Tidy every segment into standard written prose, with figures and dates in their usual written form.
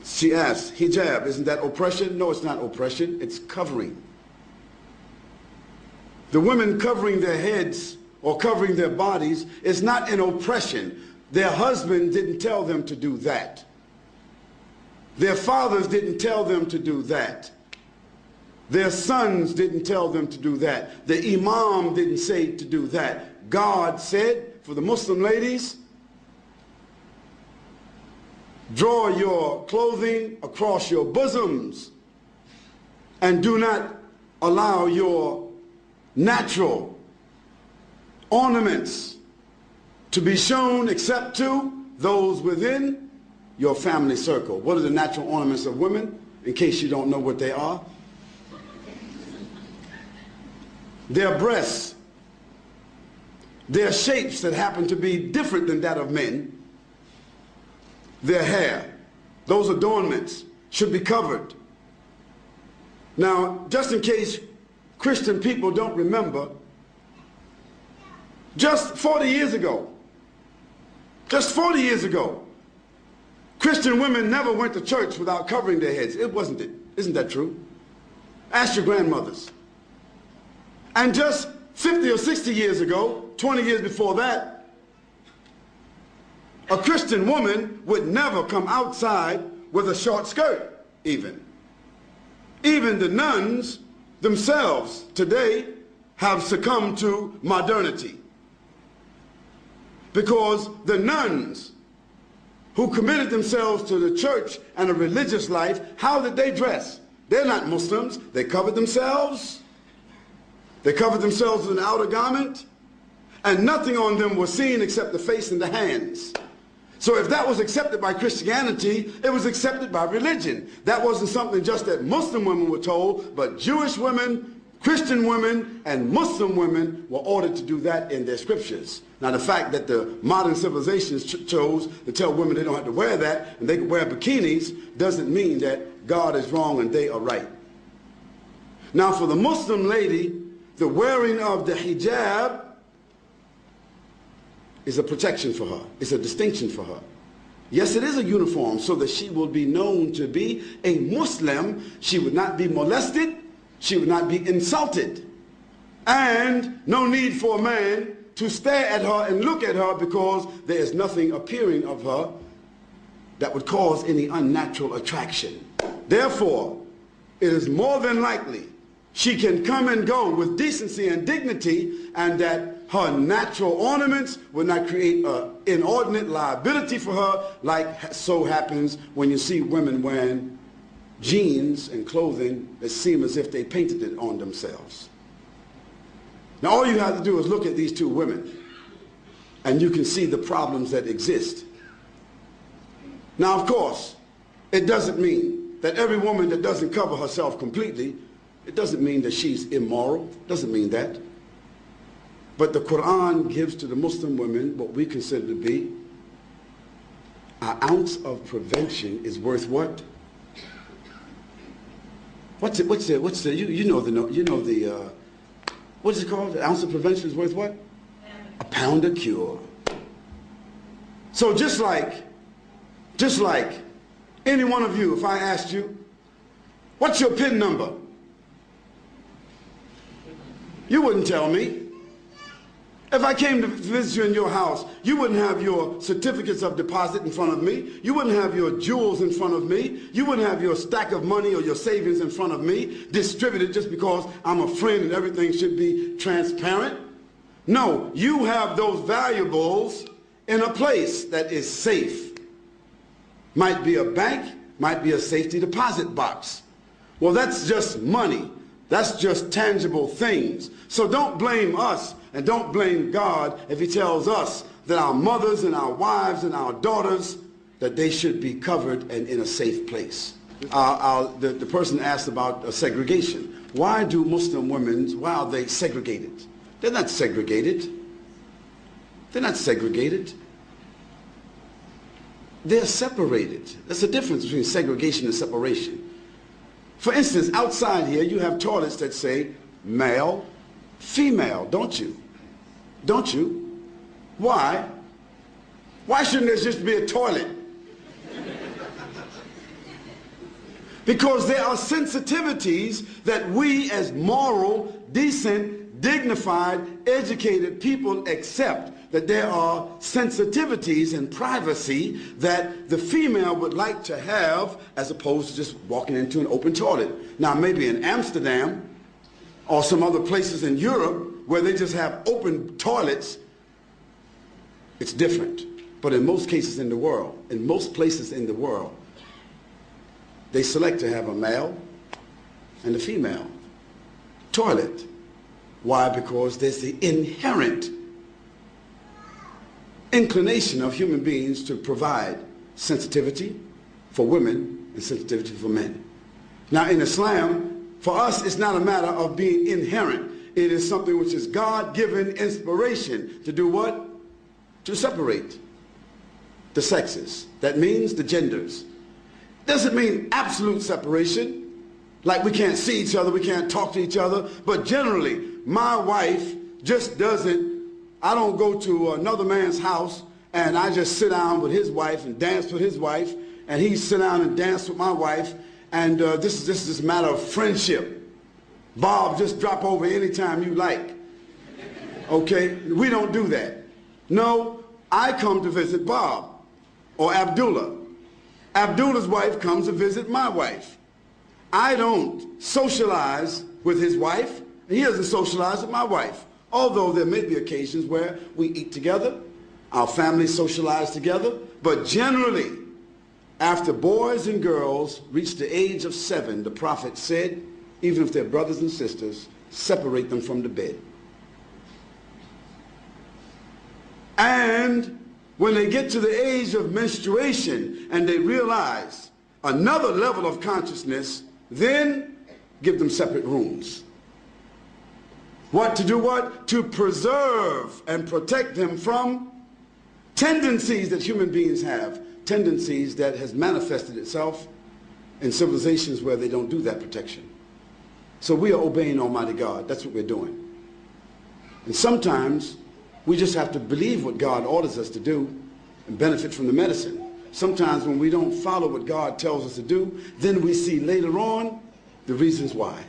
She asked, hijab, isn't that oppression? No, it's not oppression, it's covering. The women covering their heads or covering their bodies is not an oppression. Their husband didn't tell them to do that. Their fathers didn't tell them to do that. Their sons didn't tell them to do that. The imam didn't say to do that. God said, for the Muslim ladies, draw your clothing across your bosoms and do not allow your natural ornaments to be shown except to those within your family circle. What are the natural ornaments of women, in case you don't know what they are? Their breasts, their shapes that happen to be different than that of men, their hair, those adornments should be covered. Now, just in case Christian people don't remember, just 40 years ago, Christian women never went to church without covering their heads. It wasn't it. Isn't that true? Ask your grandmothers. And just 50 or 60 years ago, 20 years before that, a Christian woman would never come outside with a short skirt, even. Even the nuns themselves today have succumbed to modernity. Because the nuns who committed themselves to the church and a religious life, how did they dress? They're not Muslims. They covered themselves. They covered themselves with an outer garment, and nothing on them was seen except the face and the hands. So if that was accepted by Christianity, it was accepted by religion. That wasn't something just that Muslim women were told, but Jewish women, Christian women, and Muslim women were ordered to do that in their scriptures. Now the fact that the modern civilizations chose to tell women they don't have to wear that and they can wear bikinis doesn't mean that God is wrong and they are right. Now for the Muslim lady, the wearing of the hijab is a protection for her. It's a distinction for her. Yes, it is a uniform so that she will be known to be a Muslim. She would not be molested. She would not be insulted. And no need for a man to stare at her and look at her because there is nothing appearing of her that would cause any unnatural attraction. Therefore, it is more than likely she can come and go with decency and dignity, and that her natural ornaments will not create an inordinate liability for her, like so happens when you see women wearing jeans and clothing that seem as if they painted it on themselves. Now all you have to do is look at these two women and you can see the problems that exist. Now of course, it doesn't mean that every woman that doesn't cover herself completely, it doesn't mean that she's immoral, it doesn't mean that. But the Qur'an gives to the Muslim women what we consider to be an ounce of prevention is worth what? What is it called? An ounce of prevention is worth what? A pound of cure. So just like any one of you, if I asked you, what's your PIN number? You wouldn't tell me. If I came to visit you in your house, you wouldn't have your certificates of deposit in front of me. You wouldn't have your jewels in front of me. You wouldn't have your stack of money or your savings in front of me, distributed just because I'm a friend and everything should be transparent. No, you have those valuables in a place that is safe. Might be a bank, might be a safety deposit box. Well, that's just money. That's just tangible things. So don't blame us and don't blame God if he tells us that our mothers and our wives and our daughters, that they should be covered and in a safe place. The person asked about segregation. Why do Muslim women, why are they segregated? They're not segregated. They're not segregated. They're separated. There's a difference between segregation and separation. For instance, outside here, you have toilets that say male, female, don't you? Don't you? Why? Why shouldn't there just be a toilet? Because there are sensitivities that we as moral, decent, dignified, educated people accept, that there are sensitivities and privacy that the female would like to have as opposed to just walking into an open toilet. Now maybe in Amsterdam or some other places in Europe where they just have open toilets, it's different. But in most cases in the world, in most places in the world, they select to have a male and a female toilet. Why? Because there's the inherent inclination of human beings to provide sensitivity for women and sensitivity for men. Now in Islam, for us, it's not a matter of being inherent. It is something which is God-given inspiration to do what? To separate the sexes. That means the genders. Doesn't mean absolute separation, like we can't see each other, we can't talk to each other, but generally, my wife just doesn't, I don't go to another man's house and I just sit down with his wife and dance with his wife, and he sit down and dance with my wife, and this is a matter of friendship. Bob, just drop over anytime you like. Okay? We don't do that. No, I come to visit Bob or Abdullah. Abdullah's wife comes to visit my wife. I don't socialize with his wife, and he doesn't socialize with my wife. Although there may be occasions where we eat together, our families socialize together, but generally, after boys and girls reach the age of 7, the Prophet said, even if they're brothers and sisters, separate them from the bed. And when they get to the age of menstruation and they realize another level of consciousness, then give them separate rooms. What to do what? To preserve and protect them from tendencies that human beings have, tendencies that has manifested itself in civilizations where they don't do that protection. So we are obeying Almighty God. That's what we're doing. And sometimes we just have to believe what God orders us to do and benefit from the medicine. Sometimes when we don't follow what God tells us to do, then we see later on the reasons why.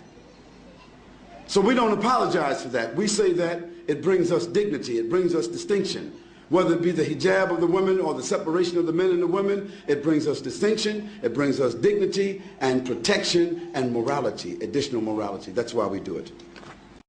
So we don't apologize for that. We say that it brings us dignity, it brings us distinction. Whether it be the hijab of the women or the separation of the men and the women, it brings us distinction, it brings us dignity and protection and morality, additional morality. That's why we do it.